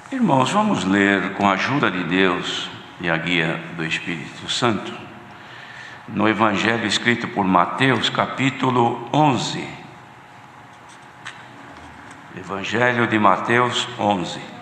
Irmãos, vamos ler com a ajuda de Deus e a guia do Espírito Santo, no Evangelho escrito por Mateus, capítulo 11. Evangelho de Mateus 11.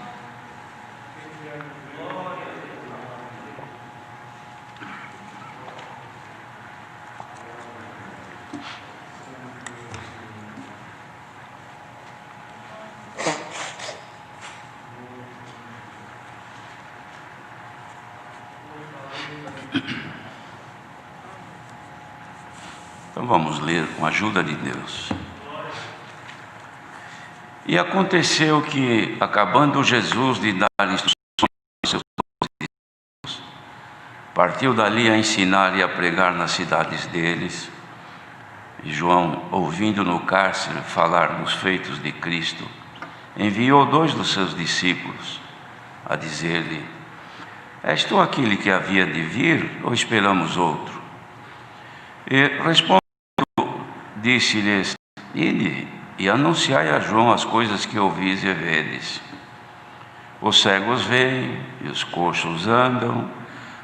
Então vamos ler com a ajuda de Deus. E aconteceu que, acabando Jesus de dar instruções aos seus discípulos, partiu dali a ensinar e a pregar nas cidades deles. E João, ouvindo no cárcere falar dos feitos de Cristo, enviou 2 dos seus discípulos a dizer-lhe: És tu aquele que havia de vir, ou esperamos outro? E respondendo, disse-lhes: Ide e anunciai a João as coisas que ouvis e vedes. Os cegos veem, e os coxos andam,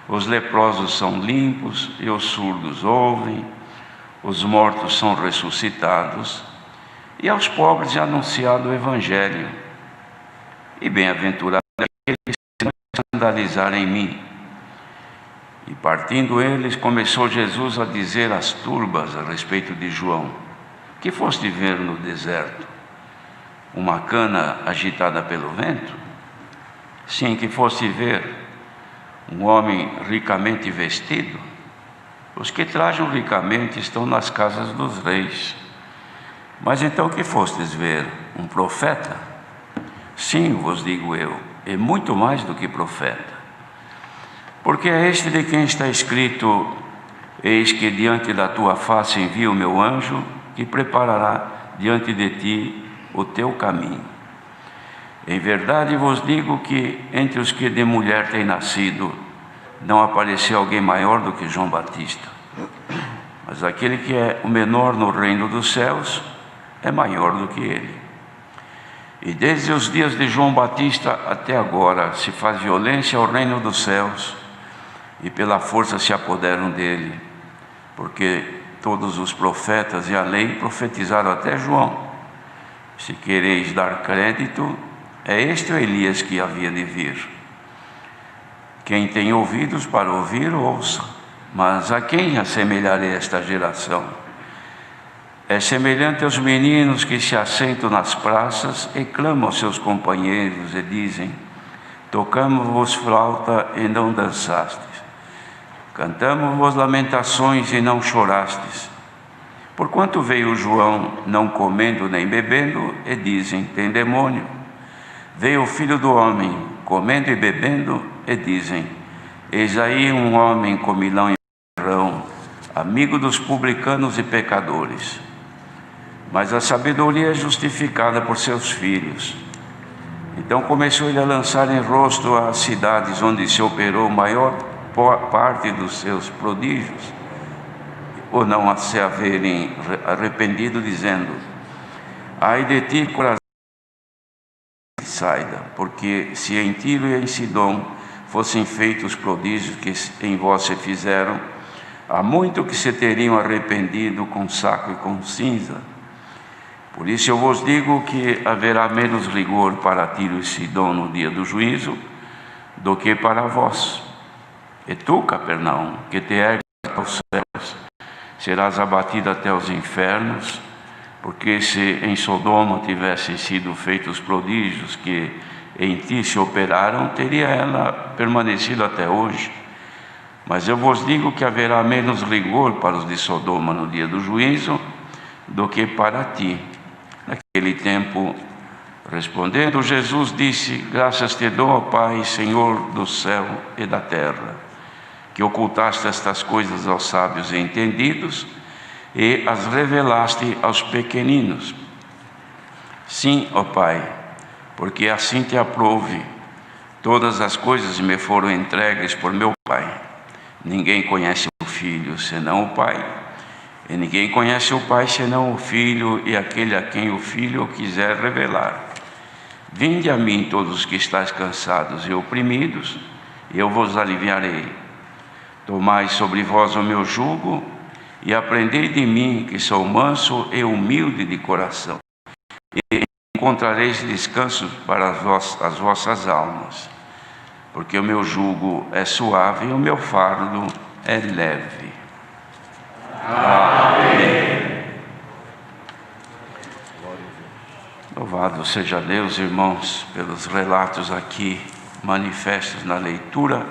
os leprosos são limpos, e os surdos ouvem, os mortos são ressuscitados, e aos pobres é anunciado o Evangelho. E bem-aventurado é aquele que se não escandalizar em mim. E partindo eles, começou Jesus a dizer às turbas a respeito de João: Que foste ver no deserto? Uma cana agitada pelo vento? Sim, que foste ver um homem ricamente vestido? Os que trajam ricamente estão nas casas dos reis. Mas então que fostes ver? Um profeta? Sim, vos digo eu, e muito mais do que profeta. Porque é este de quem está escrito: Eis que diante da tua face envio o meu anjo, que preparará diante de ti o teu caminho. Em verdade vos digo que entre os que de mulher têm nascido, não apareceu alguém maior do que João Batista. Mas aquele que é o menor no reino dos céus é maior do que ele. E desde os dias de João Batista até agora se faz violência ao reino dos céus, e pela força se apoderam dele, porque todos os profetas e a lei profetizaram até João. Se quereis dar crédito, é este o Elias que havia de vir. Quem tem ouvidos para ouvir, ouça. Mas a quem assemelharei esta geração? É semelhante aos meninos que se assentam nas praças e clamam aos seus companheiros e dizem: Tocamos-vos flauta e não dançastes. Cantamos-vos lamentações e não chorastes. Porquanto veio João não comendo nem bebendo, e dizem: tem demônio. Veio o Filho do Homem comendo e bebendo, e dizem: eis aí um homem comilão e beberrão, amigo dos publicanos e pecadores. Mas a sabedoria é justificada por seus filhos. Então começou ele a lançar em rosto as cidades onde se operou maior parte dos seus prodígios, ou não a se haverem arrependido, dizendo: ai de ti, Corazim, Saida, porque se em Tiro e em Sidom fossem feitos os prodígios que em vós se fizeram, há muito que se teriam arrependido com saco e com cinza. Por isso eu vos digo que haverá menos rigor para Tiro e Sidom no dia do juízo do que para vós. E tu, Capernaum, que te ergues aos céus, serás abatido até os infernos, porque se em Sodoma tivessem sido feitos os prodígios que em ti se operaram, teria ela permanecido até hoje. Mas eu vos digo que haverá menos rigor para os de Sodoma no dia do juízo do que para ti. Naquele tempo, respondendo, Jesus disse: graças te dou, ó Pai, Senhor do céu e da terra, que ocultaste estas coisas aos sábios e entendidos e as revelaste aos pequeninos. Sim, ó Pai, porque assim te aprouve. Todas as coisas me foram entregues por meu Pai. Ninguém conhece o Filho senão o Pai, e ninguém conhece o Pai senão o Filho e aquele a quem o Filho quiser revelar. Vinde a mim todos os que estáis cansados e oprimidos, e eu vos aliviarei. Tomai sobre vós o meu jugo, e aprendei de mim, que sou manso e humilde de coração, e encontrareis descanso para as vossas almas, porque o meu jugo é suave e o meu fardo é leve. Amém. Louvado seja Deus, irmãos, pelos relatos aqui manifestos na leitura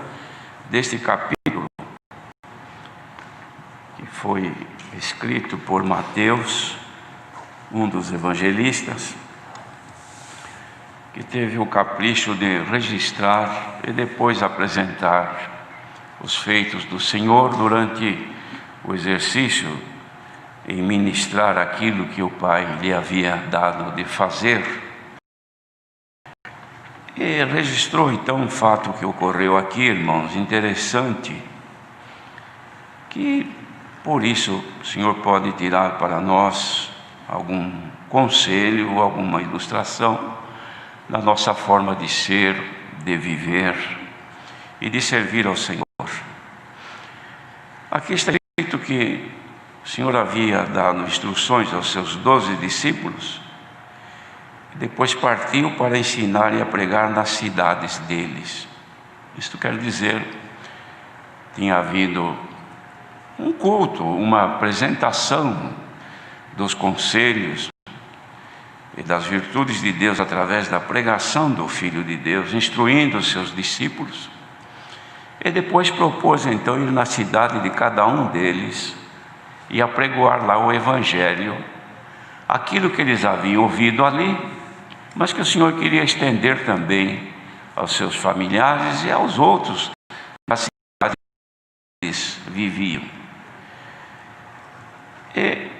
deste capítulo, que foi escrito por Mateus, um dos evangelistas, que teve o capricho de registrar e depois apresentar os feitos do Senhor durante o exercício em ministrar aquilo que o Pai lhe havia dado de fazer. E registrou então um fato que ocorreu aqui, irmãos, interessante, que por isso o Senhor pode tirar para nós algum conselho ou alguma ilustração da nossa forma de ser, de viver e de servir ao Senhor. Aqui está escrito que o Senhor havia dado instruções aos seus 12 discípulos, depois partiu para ensinar e a pregar nas cidades deles. Isto quer dizer, tinha havido um culto, uma apresentação dos conselhos e das virtudes de Deus através da pregação do Filho de Deus, instruindo os seus discípulos, e depois propôs então ir na cidade de cada um deles e apregoar lá o Evangelho, aquilo que eles haviam ouvido ali, mas que o Senhor queria estender também aos seus familiares e aos outros na cidade que eles viviam. E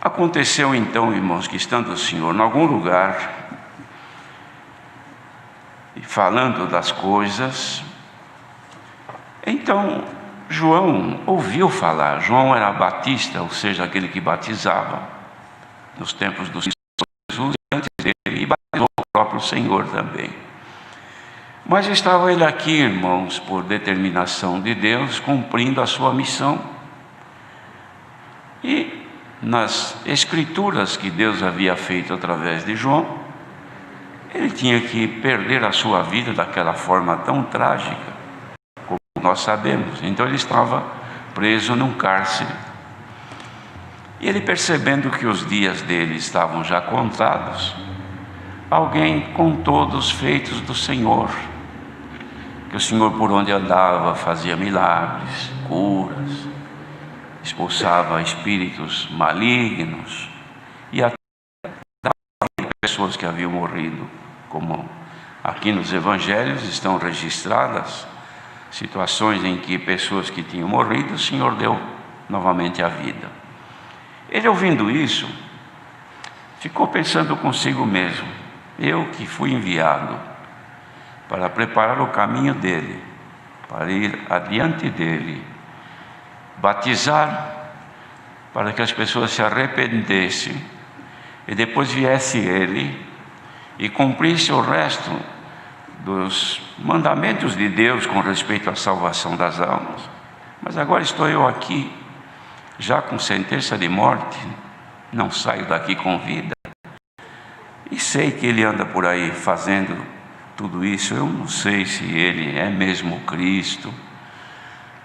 aconteceu então, irmãos, que estando o Senhor em algum lugar e falando das coisas, então João ouviu falar. João era batista, ou seja, aquele que batizava nos tempos do Senhor Jesus e antes dele, e batizou o próprio Senhor também. Mas estava ele aqui, irmãos, por determinação de Deus, cumprindo a sua missão. E nas escrituras que Deus havia feito através de João, ele tinha que perder a sua vida daquela forma tão trágica, como nós sabemos. Então ele estava preso num cárcere. E ele, percebendo que os dias dele estavam já contados, alguém contou dos feitos do Senhor, que o Senhor por onde andava fazia milagres, curas, expulsava espíritos malignos e até pessoas que haviam morrido, como aqui nos evangelhos estão registradas situações em que pessoas que tinham morrido, o Senhor deu novamente a vida. Ele, ouvindo isso, ficou pensando consigo mesmo: eu que fui enviado para preparar o caminho dele, para ir adiante dele, batizar para que as pessoas se arrependessem e depois viesse ele e cumprisse o resto dos mandamentos de Deus com respeito à salvação das almas. Mas agora estou eu aqui, já com sentença de morte, não saio daqui com vida, e sei que ele anda por aí fazendo tudo isso. Eu não sei se ele é mesmo Cristo,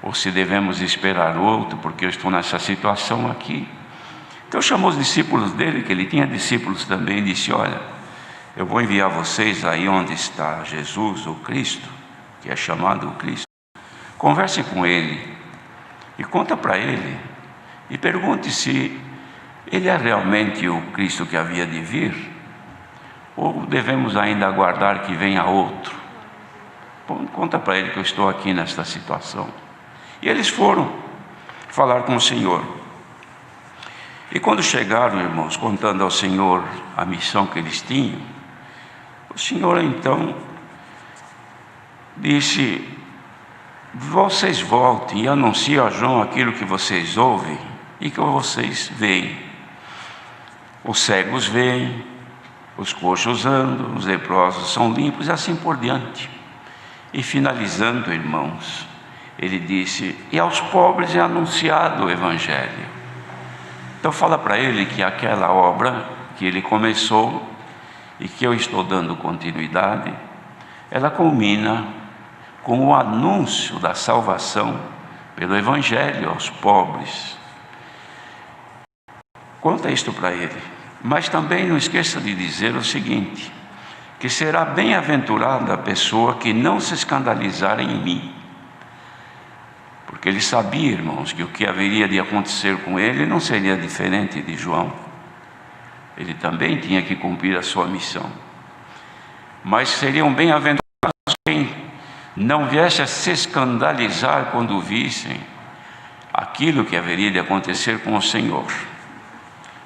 ou se devemos esperar outro, porque eu estou nessa situação aqui. Então chamou os discípulos dele, que ele tinha discípulos também, e disse: olha, eu vou enviar vocês aí onde está Jesus, o Cristo, que é chamado o Cristo. Converse com ele e conta para ele, e pergunte se ele é realmente o Cristo que havia de vir, ou devemos ainda aguardar que venha outro. Conta para ele que eu estou aqui nesta situação. E eles foram falar com o Senhor. E quando chegaram, irmãos, contando ao Senhor a missão que eles tinham, o Senhor então disse: vocês voltem e anunciem a João aquilo que vocês ouvem e que vocês veem. Os cegos veem, os coxos andam, os leprosos são limpos e assim por diante. E finalizando, irmãos, ele disse: e aos pobres é anunciado o Evangelho. Então fala para ele que aquela obra que ele começou e que eu estou dando continuidade, ela culmina com o anúncio da salvação pelo Evangelho aos pobres. Conta isto para ele. Mas também não esqueça de dizer o seguinte: que será bem-aventurada a pessoa que não se escandalizar em mim. Porque ele sabia, irmãos, que o que haveria de acontecer com ele não seria diferente de João. Ele também tinha que cumprir a sua missão. Mas seriam bem-aventurados quem não viesse a se escandalizar quando vissem aquilo que haveria de acontecer com o Senhor.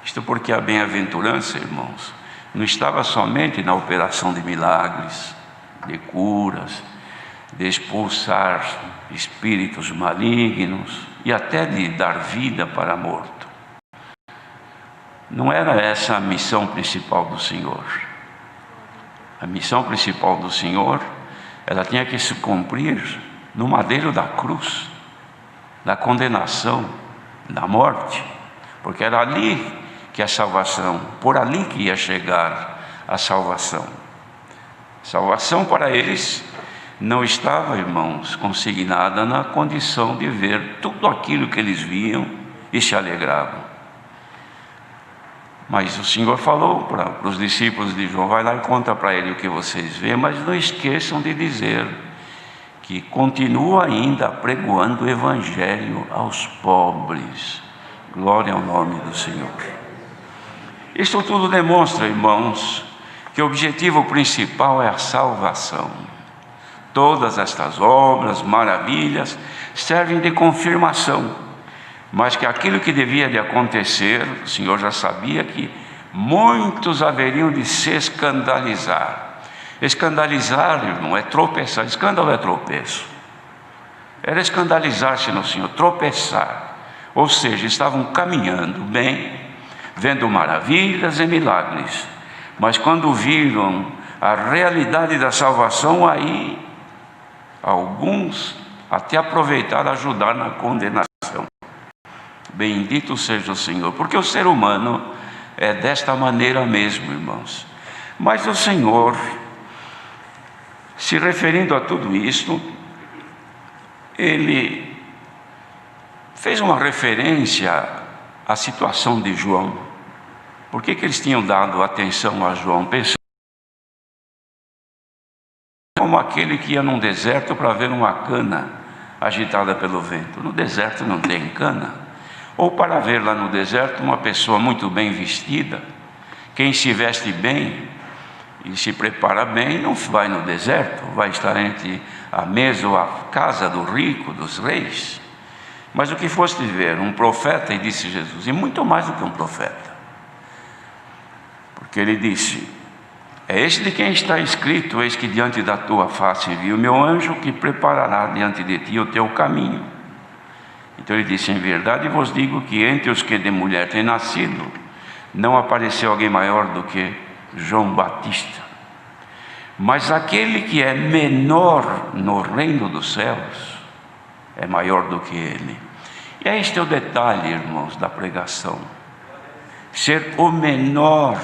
Isto porque a bem-aventurança, irmãos, não estava somente na operação de milagres, de curas, de expulsar espíritos malignos e até de dar vida para morto. Não era essa a missão principal do Senhor. A missão principal do Senhor, ela tinha que se cumprir no madeiro da cruz, da condenação, da morte, porque era ali que a salvação, por ali que ia chegar a salvação. Salvação para eles não estava, irmãos, consignada na condição de ver tudo aquilo que eles viam e se alegravam. Mas o Senhor falou para os discípulos de João: vai lá e conta para ele o que vocês vêem, mas não esqueçam de dizer que continua ainda pregoando o Evangelho aos pobres. Glória ao nome do Senhor. Isto tudo demonstra, irmãos, que o objetivo principal é a salvação. Todas estas obras, maravilhas, servem de confirmação, mas que aquilo que devia de acontecer, o Senhor já sabia que muitos haveriam de se escandalizar. Escandalizar, irmão, é tropeçar. Escândalo é tropeço. Era escandalizar-se no Senhor, tropeçar. Ou seja, estavam caminhando bem, vendo maravilhas e milagres, mas quando viram a realidade da salvação, aí alguns até aproveitaram a ajudar na condenação. Bendito seja o Senhor, porque o ser humano é desta maneira mesmo, irmãos. Mas o Senhor, se referindo a tudo isto, ele fez uma referência à situação de João. Por que eles tinham dado atenção a João? Pensando como aquele que ia num deserto para ver uma cana agitada pelo vento. No deserto não tem cana. Ou para ver lá no deserto uma pessoa muito bem vestida. Quem se veste bem e se prepara bem não vai no deserto, vai estar entre a mesa ou a casa do rico, dos reis. Mas o que foste ver? Um profeta, e disse Jesus, e muito mais do que um profeta. Porque ele disse: é este de quem está escrito: eis que diante da tua face envio o meu anjo, que preparará diante de ti o teu caminho. Então ele disse: em verdade vos digo que entre os que de mulher têm nascido, não apareceu alguém maior do que João Batista. Mas aquele que é menor no reino dos céus é maior do que ele. E este é o detalhe, irmãos, da pregação: ser o menor.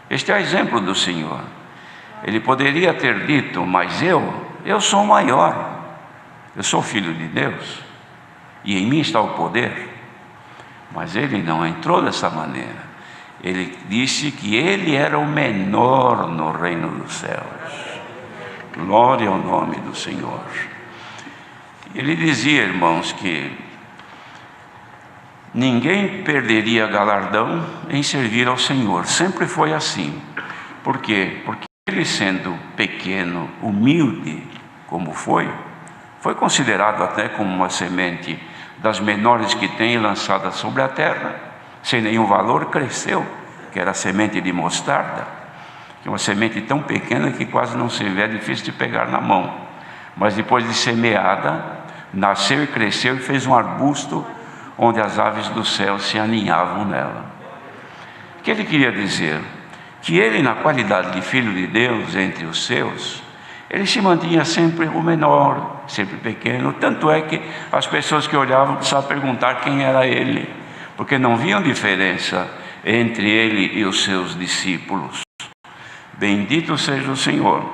Este é o exemplo do Senhor. Ele poderia ter dito: mas eu sou o maior, eu sou filho de Deus, e em mim está o poder. Mas ele não entrou dessa maneira. Ele disse que ele era o menor no reino dos céus. Glória ao nome do Senhor. Ele dizia, irmãos, que ninguém perderia galardão em servir ao Senhor. Sempre foi assim. Por quê? Porque ele, sendo pequeno, humilde como foi considerado até como uma semente das menores que tem, lançada sobre a terra, sem nenhum valor, cresceu, que era a semente de mostarda, que é uma semente tão pequena que quase não se vê, é difícil de pegar na mão. Mas depois de semeada, nasceu e cresceu e fez um arbusto onde as aves do céu se aninhavam nela. O que ele queria dizer? que ele, na qualidade de filho de Deus entre os seus, ele se mantinha sempre o menor, sempre pequeno. Tanto é que as pessoas que olhavam precisavam perguntar quem era ele, porque não viam diferença entre ele e os seus discípulos. Bendito seja o Senhor.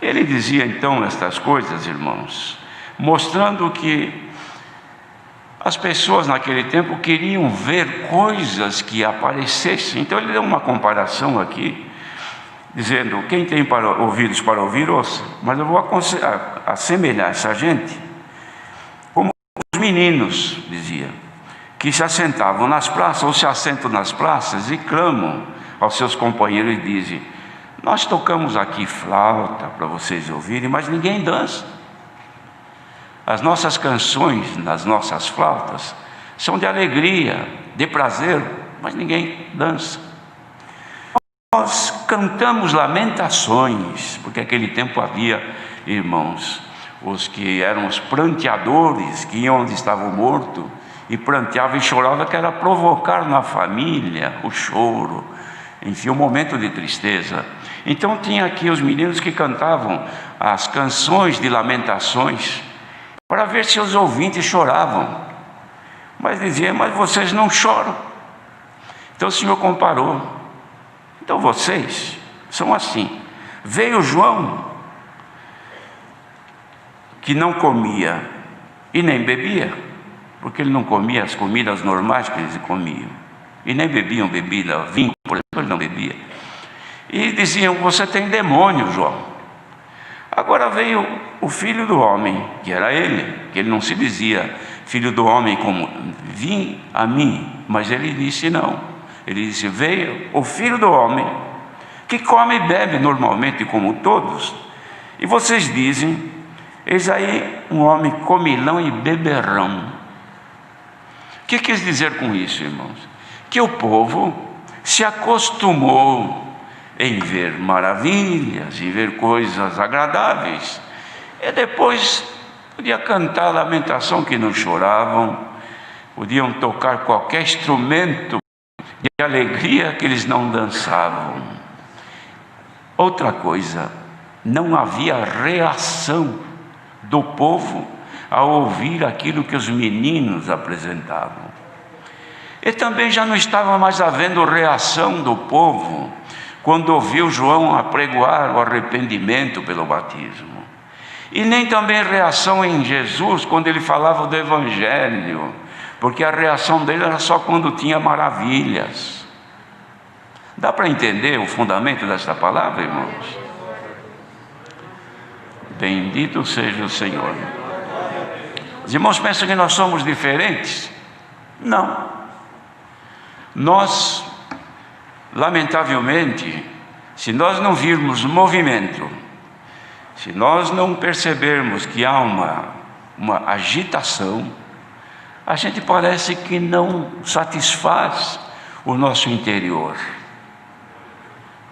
Ele dizia então estas coisas, irmãos, mostrando que as pessoas naquele tempo queriam ver coisas que aparecessem. Então ele deu uma comparação aqui, dizendo: quem tem ouvidos para ouvir, ouça. Mas eu vou assemelhar essa gente como os meninos, dizia, que se assentavam nas praças, ou se assentam nas praças e clamam aos seus companheiros e dizem: nós tocamos aqui flauta para vocês ouvirem, mas ninguém dança. As nossas canções nas nossas flautas são de alegria, de prazer, mas ninguém dança. Nós cantamos lamentações, porque naquele tempo havia, irmãos, os que eram os pranteadores, que iam onde estava o morto e pranteava e chorava, que era provocar na família o choro, enfim, um momento de tristeza. Então tinha aqui os meninos que cantavam as canções de lamentações para ver se os ouvintes choravam, mas dizia: mas vocês não choram. Então o Senhor comparou: então vocês são assim. Veio João, que não comia e nem bebia, porque ele não comia as comidas normais que eles comiam, e nem bebiam bebida, vinho, por exemplo, ele não bebia. E diziam: você tem demônio, João. Agora veio o Filho do Homem, que era ele, que ele não se dizia Filho do Homem como vim a mim, mas ele disse não. Ele disse: veio o Filho do Homem, que come e bebe normalmente como todos, e vocês dizem: eis aí um homem comilão e beberrão. O que quis dizer com isso, irmãos? Que o povo se acostumou em ver maravilhas e ver coisas agradáveis, e depois podia cantar lamentação que não choravam, podiam tocar qualquer instrumento de alegria que eles não dançavam. Outra coisa, não havia reação do povo ao ouvir aquilo que os meninos apresentavam. E também já não estava mais havendo reação do povo quando ouviu João apregoar o arrependimento pelo batismo, e nem também reação em Jesus quando ele falava do Evangelho, porque a reação dele era só quando tinha maravilhas. Dá para entender o fundamento desta palavra, irmãos? Bendito seja o Senhor. Os irmãos pensam que nós somos diferentes? Não. Nós, lamentavelmente, se nós não virmos movimento, se nós não percebermos que há uma agitação, a gente parece que não satisfaz o nosso interior.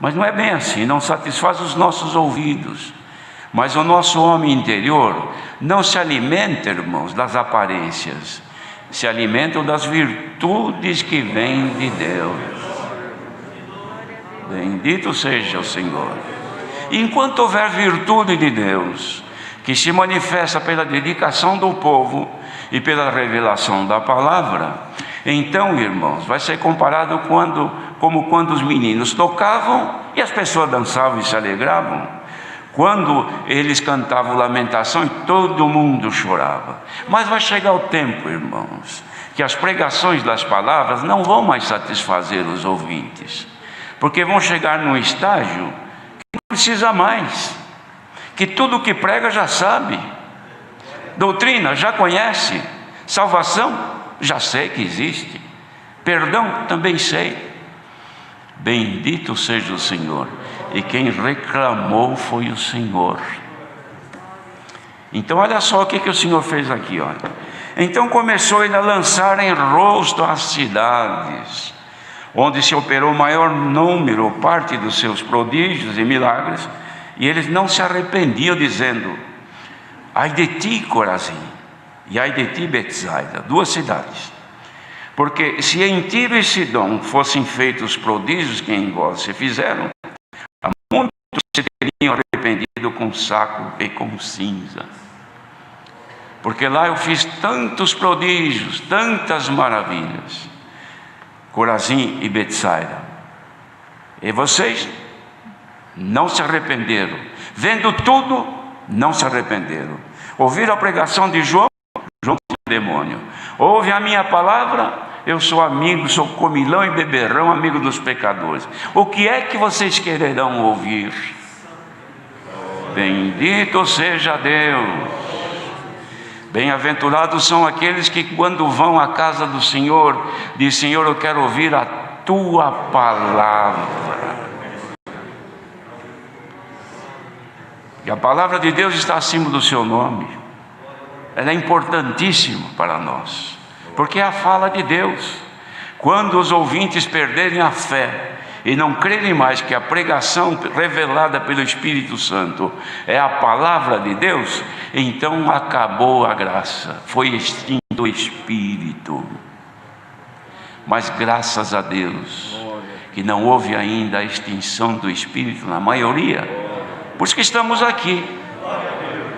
Mas não é bem assim, não satisfaz os nossos ouvidos. Mas o nosso homem interior não se alimenta, irmãos, das aparências, se alimenta das virtudes que vêm de Deus. Bendito seja o Senhor. E enquanto houver virtude de Deus, que se manifesta pela dedicação do povo e pela revelação da palavra, então, irmãos, vai ser comparado como quando os meninos tocavam e as pessoas dançavam e se alegravam, quando eles cantavam lamentação e todo mundo chorava. Mas vai chegar o tempo, irmãos, que as pregações das palavras não vão mais satisfazer os ouvintes, porque vão chegar num estágio que não precisa mais, que tudo que prega já sabe, doutrina já conhece, salvação já sei que existe, perdão também sei. Bendito seja o Senhor. E quem reclamou foi o Senhor. Então olha só o que o Senhor fez aqui, olha. Então começou ele a lançar em rosto as cidades onde se operou o maior número, parte dos seus prodígios e milagres, e eles não se arrependiam, dizendo: ai de ti, Corazim, e ai de ti, Betsaida, duas cidades, Porque se em Tiro e Sidom fossem feitos prodígios que em vós se fizeram, muitos se teriam arrependido com saco e com cinza. Porque lá eu fiz tantos prodígios, tantas maravilhas, Corazim e Betsaida, e vocês não se arrependeram. Vendo tudo, não se arrependeram. Ouviram a pregação de João, João tinha demônio. Ouve a minha palavra, eu sou amigo, sou comilão e beberrão, amigo dos pecadores. O que é que vocês quererão ouvir? Bendito seja Deus. Bem-aventurados são aqueles que, quando vão à casa do Senhor, dizem: Senhor, eu quero ouvir a tua palavra. E a palavra de Deus está acima do seu nome. Ela é importantíssima para nós, porque é a fala de Deus. Quando os ouvintes perderem a fé e não crerem mais que a pregação revelada pelo Espírito Santo é a palavra de Deus, então acabou a graça, foi extinto o Espírito. Mas graças a Deus que não houve ainda a extinção do Espírito na maioria, por isso que estamos aqui.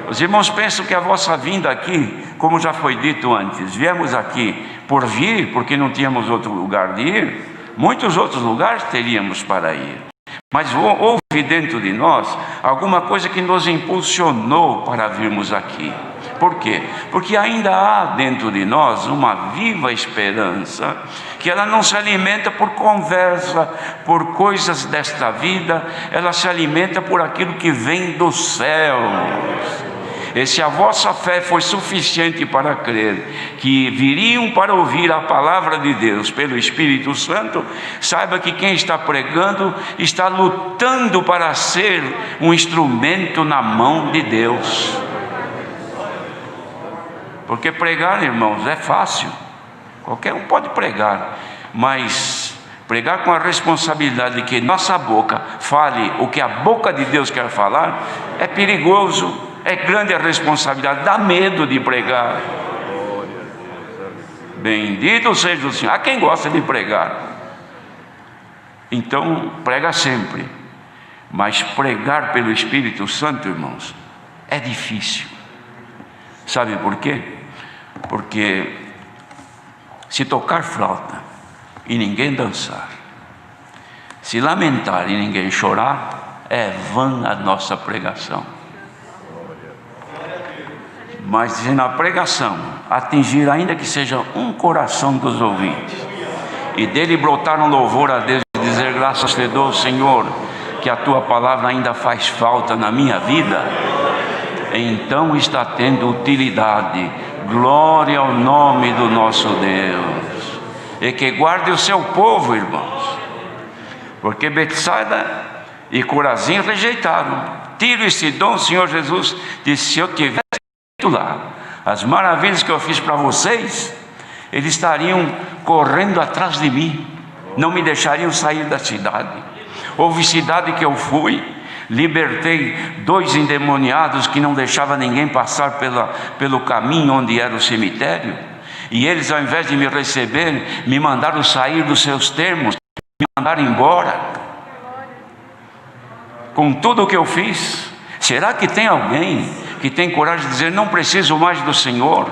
Os irmãos pensam que a vossa vinda aqui, como já foi dito antes, viemos aqui por vir, porque não tínhamos outro lugar de ir. Muitos outros lugares teríamos para ir, mas houve dentro de nós alguma coisa que nos impulsionou para virmos aqui. Por quê? Porque ainda há dentro de nós uma viva esperança, que ela não se alimenta por conversa, por coisas desta vida, ela se alimenta por aquilo que vem dos céus. E se a vossa fé foi suficiente para crer que viriam para ouvir a palavra de Deus pelo Espírito Santo, saiba que quem está pregando está lutando para ser um instrumento na mão de Deus. Porque pregar, irmãos, é fácil, qualquer um pode pregar, mas pregar com a responsabilidade de que nossa boca fale o que a boca de Deus quer falar é perigoso. É grande a responsabilidade, dá medo de pregar. Bendito seja o Senhor. Há quem gosta de pregar, então prega sempre. Mas pregar pelo Espírito Santo, irmãos, é difícil. Sabe por quê? Porque se tocar flauta e ninguém dançar, se lamentar e ninguém chorar, é vã a nossa pregação. Mas se na pregação atingir ainda que seja um coração dos ouvintes, e dele brotar um louvor a Deus e dizer: graças te dou, Senhor, que a tua palavra ainda faz falta na minha vida, então está tendo utilidade. Glória ao nome do nosso Deus. E que guarde o seu povo, irmãos, porque Betsaida e Corazim rejeitaram. Tiro e Sidom, o Senhor Jesus disse: se eu tivesse lá as maravilhas que eu fiz para vocês, eles estariam correndo atrás de mim, não me deixariam sair da cidade. Houve cidade que eu fui, libertei 2 endemoniados que não deixavam ninguém passar pelo caminho onde era o cemitério, e eles, ao invés de me receber, me mandaram sair dos seus termos, me mandaram embora. Com tudo o que eu fiz, será que tem alguém que tem coragem de dizer: não preciso mais do Senhor,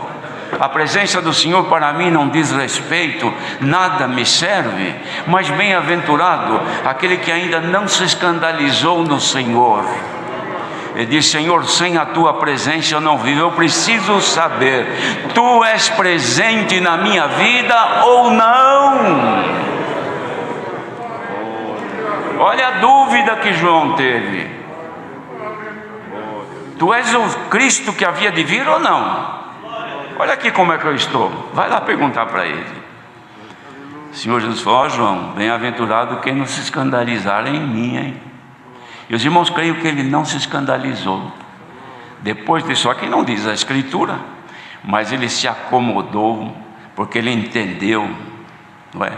a presença do Senhor para mim não diz respeito, nada me serve? Mas bem-aventurado aquele que ainda não se escandalizou no Senhor. Ele diz: Senhor, sem a tua presença eu não vivo. Eu preciso saber, tu és presente na minha vida ou não? Olha a dúvida que João teve. Tu és o Cristo que havia de vir ou não? Olha aqui como é que eu estou. Vai lá perguntar para ele. O Senhor Jesus falou: ó João, bem-aventurado quem não se escandalizar em mim, hein? E os irmãos creem que ele não se escandalizou. Depois disso, aqui não diz a Escritura, mas ele se acomodou, porque ele entendeu, não é?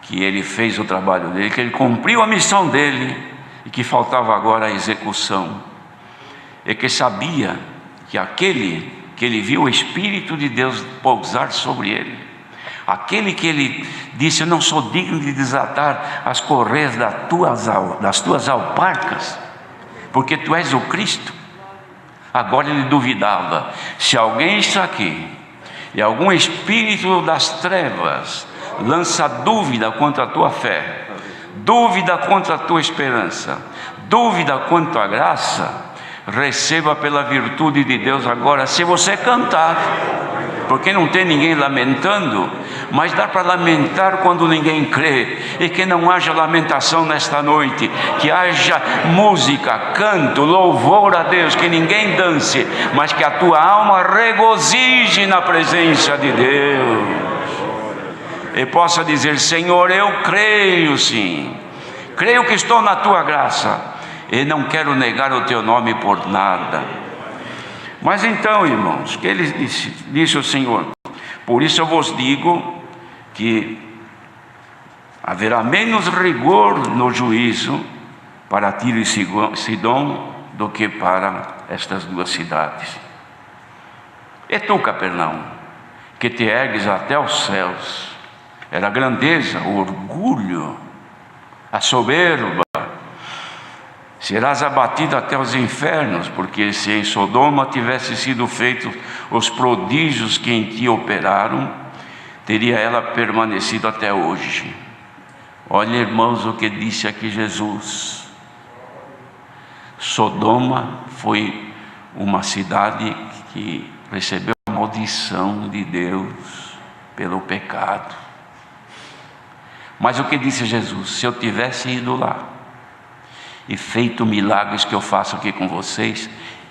Que ele fez o trabalho dele, que ele cumpriu a missão dele, e que faltava agora a execução. E que sabia que aquele que ele viu o Espírito de Deus pousar sobre ele, aquele que ele disse: eu não sou digno de desatar as correias das tuas alparcas, porque tu és o Cristo. Agora ele duvidava: se alguém está aqui e algum espírito das trevas lança dúvida contra a tua fé, dúvida contra a tua esperança, dúvida quanto à graça, receba pela virtude de Deus agora, se você cantar, porque não tem ninguém lamentando, mas dá para lamentar quando ninguém crê, e que não haja lamentação nesta noite, que haja música, canto, louvor a Deus, que ninguém dance, mas que a tua alma regozije na presença de Deus, e possa dizer: Senhor, eu creio sim, creio que estou na tua graça, e não quero negar o teu nome por nada. Mas então, irmãos, que ele disse o Senhor: por isso eu vos digo que haverá menos rigor no juízo para Tiro e Sidom do que para estas duas cidades. E tu, Capernaum, que te ergues até os céus, era a grandeza, o orgulho, a soberba, serás abatido até os infernos, porque se em Sodoma tivesse sido feitos os prodígios que em ti operaram, teria ela permanecido até hoje. Olha, irmãos, o que disse aqui Jesus: Sodoma foi uma cidade que recebeu a maldição de Deus pelo pecado. Mas o que disse Jesus? Se eu tivesse ido lá e feito milagres que eu faço aqui com vocês,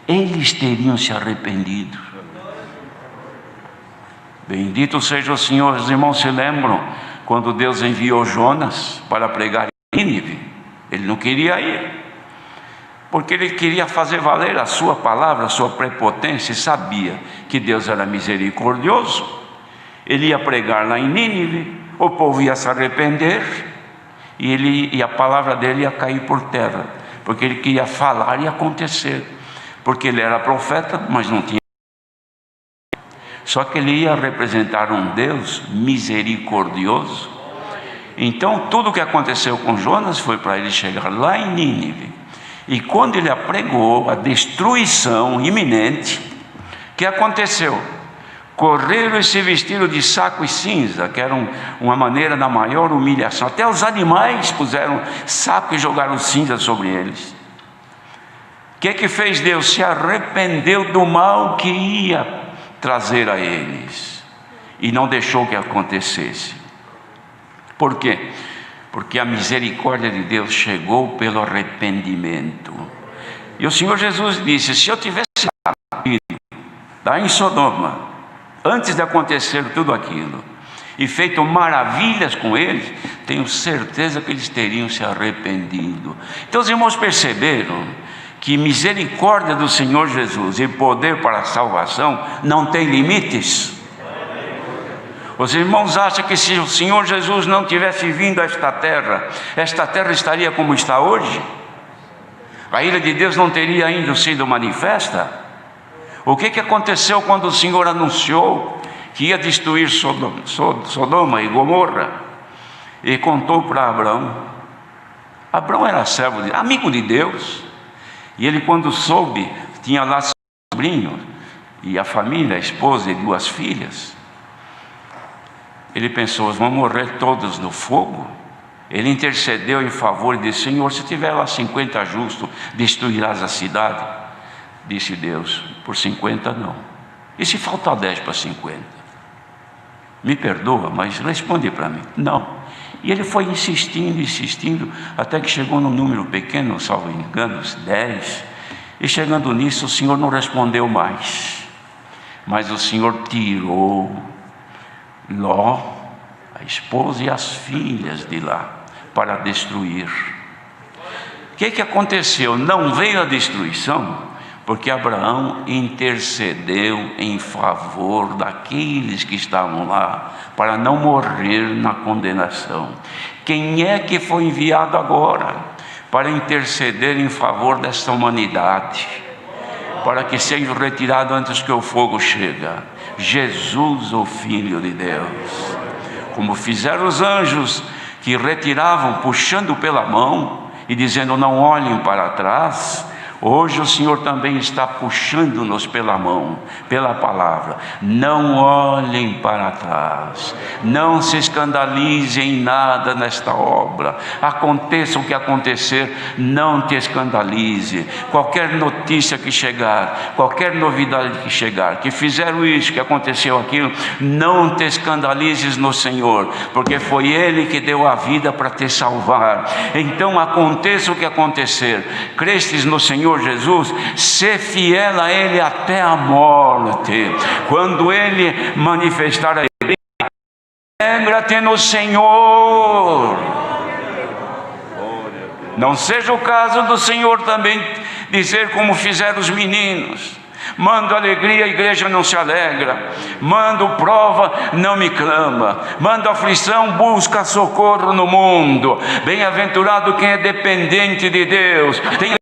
eles teriam se arrependido. Bendito seja o Senhor. Os irmãos se lembram quando Deus enviou Jonas para pregar em Nínive? Ele não queria ir, porque ele queria fazer valer a sua palavra, a sua prepotência, e sabia que Deus era misericordioso. Ele ia pregar lá em Nínive, o povo ia se arrepender, e a palavra dele ia cair por terra, porque ele queria falar e acontecer, porque ele era profeta, mas não tinha. Só que ele ia representar um Deus misericordioso. Então tudo o que aconteceu com Jonas foi para ele chegar lá em Nínive, e quando ele apregou a destruição iminente, o que aconteceu? Correram e se vestiram de saco e cinza, que era uma maneira da maior humilhação. Até os animais puseram saco e jogaram cinza sobre eles. O que fez Deus? Se arrependeu do mal que ia trazer a eles, e não deixou que acontecesse. Por quê? Porque a misericórdia de Deus chegou pelo arrependimento. E o Senhor Jesus disse: se eu tivesse lá em Sodoma, antes de acontecer tudo aquilo, e feito maravilhas com eles, tenho certeza que eles teriam se arrependido. Então os irmãos perceberam que misericórdia do Senhor Jesus e poder para a salvação não tem limites. Os irmãos acham que se o Senhor Jesus não tivesse vindo a esta terra estaria como está hoje? A ira de Deus não teria ainda sido manifesta? O que aconteceu quando o Senhor anunciou que ia destruir Sodoma e Gomorra? E contou para Abraão. Abraão era servo, amigo de Deus. E ele, quando soube, tinha lá seu sobrinho e a família, a esposa e 2 filhas. Ele pensou: vão morrer todos no fogo. Ele intercedeu em favor e disse: Senhor, se tiver lá 50 justos, destruirás a cidade? Disse Deus: por 50 não. E se faltar 10 para 50? Me perdoa, mas responde para mim. Não. E ele foi insistindo, até que chegou num número pequeno, salvo engano, 10. E chegando nisso, o Senhor não respondeu mais. Mas o Senhor tirou Ló, a esposa e as filhas de lá, para destruir. O que aconteceu? Não veio a destruição, porque Abraão intercedeu em favor daqueles que estavam lá, para não morrer na condenação. Quem é que foi enviado agora para interceder em favor desta humanidade, para que seja retirado antes que o fogo chegue? Jesus, o Filho de Deus. como fizeram os anjos que retiravam, puxando pela mão e dizendo: não olhem para trás. Hoje o Senhor também está puxando-nos pela mão, pela palavra. Não olhem para trás, não se escandalizem em nada nesta obra. Aconteça o que acontecer, não te escandalize. Qualquer notícia que chegar, qualquer novidade que chegar, que fizeram isso, que aconteceu aquilo, não te escandalizes no Senhor, porque foi Ele que deu a vida para te salvar. Então aconteça o que acontecer, crestes no Senhor Jesus, ser fiel a Ele até a morte. Quando Ele manifestar a igreja, alegra-te no Senhor. Não seja o caso do Senhor também dizer como fizeram os meninos: mando alegria, a igreja não se alegra; mando prova, não me clama; mando aflição, busca socorro no mundo. Bem-aventurado quem é dependente de Deus. Tem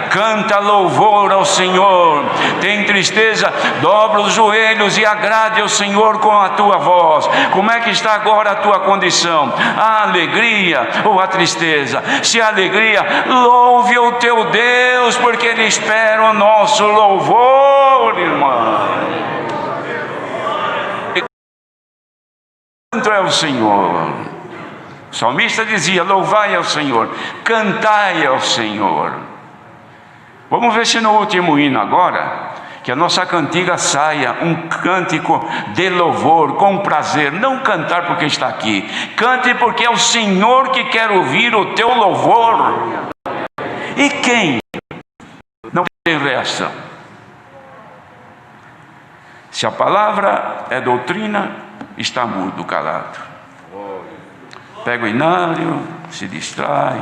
canta louvor ao Senhor. Tem tristeza, dobra os joelhos e agrade ao Senhor com a tua voz. Como é que está agora a tua condição? A alegria ou a tristeza? Se a alegria, louve o teu Deus, porque Ele espera o nosso louvor, irmão. Santo é o Senhor. O salmista dizia: louvai ao Senhor, cantai ao Senhor. Vamos ver se no último hino agora, que a nossa cantiga saia um cântico de louvor, com prazer. Não cantar porque está aqui, cante porque é o Senhor que quer ouvir o teu louvor. E quem não tem reação? Se a palavra é doutrina, está mudo, calado. Pega o inário, se distrai.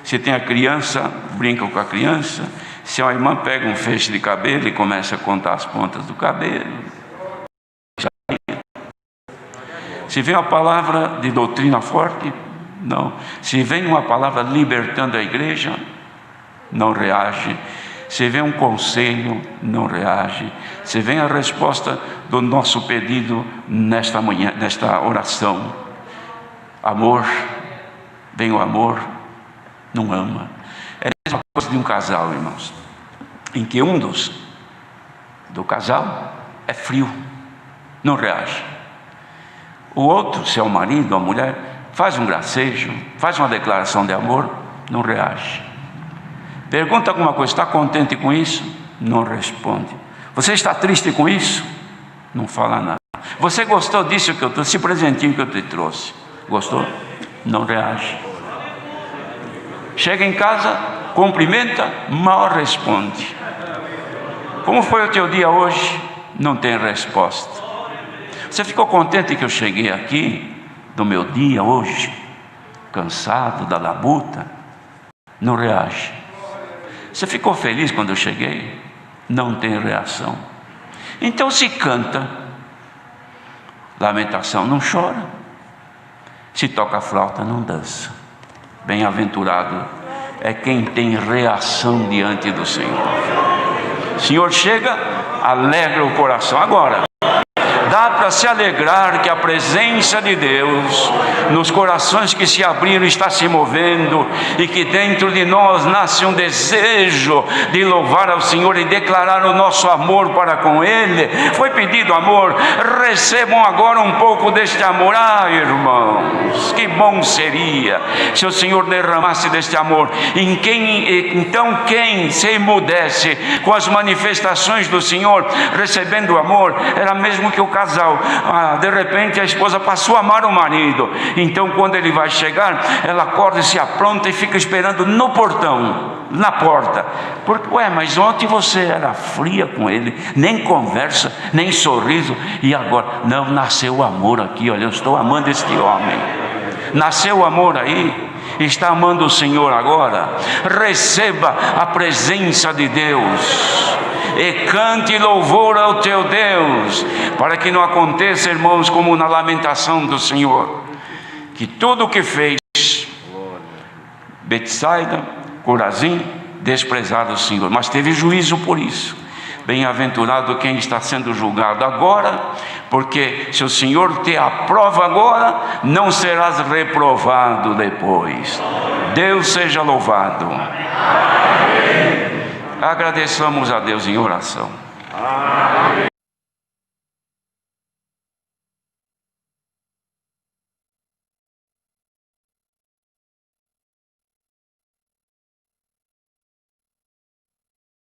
Se tem a criança, brinca com a criança. Se a irmã pega um feixe de cabelo e começa a contar as pontas do cabelo. Se vem uma palavra de doutrina forte, não. Se vem uma palavra libertando a igreja, não reage. Se vem um conselho, não reage. Se vem a resposta do nosso pedido nesta manhã, nesta oração, amor, vem o amor, não ama. É a mesma coisa de um casal, irmãos, em que um do casal é frio, não reage. O outro, se é o marido ou a mulher, faz um gracejo, faz uma declaração de amor, não reage. Pergunta alguma coisa: está contente com isso? Não responde. Você está triste com isso? Não fala nada. Você gostou disso que eu trouxe, esse presentinho que eu te trouxe? Gostou? Não reage. Chega em casa, cumprimenta, mal responde. Como foi o teu dia hoje? Não tem resposta. Você ficou contente que eu cheguei aqui, do meu dia hoje, cansado da labuta? Não reage. Você ficou feliz quando eu cheguei? Não tem reação. Então se canta lamentação, não chora. Se toca flauta, não dança. Bem-aventurado é quem tem reação diante do Senhor. O Senhor chega, alegra o coração. Agora, dá para se alegrar que a presença de Deus nos corações que se abriram está se movendo, e que dentro de nós nasce um desejo de louvar ao Senhor e declarar o nosso amor para com Ele. Foi pedido amor, recebam agora um pouco deste amor. Ah, irmãos, que bom seria se o Senhor derramasse deste amor em quem, então quem se emudece com as manifestações do Senhor, recebendo o amor, era mesmo que o casal, de repente a esposa passou a amar o marido. Então quando ele vai chegar, ela acorda e se apronta e fica esperando no portão, na porta, porque, mas ontem você era fria com ele, nem conversa, nem sorriso, e agora, não, nasceu o amor aqui, olha, eu estou amando este homem. Nasceu o amor aí, está amando o Senhor agora. Receba a presença de Deus e cante louvor ao teu Deus, para que não aconteça, irmãos, como na lamentação do Senhor, que tudo o que fez Betsaida, Corazim, desprezado o Senhor, mas teve juízo por isso. Bem-aventurado quem está sendo julgado agora, porque se o Senhor te aprova agora, não serás reprovado depois. Deus seja louvado. Agradeçamos a Deus em oração.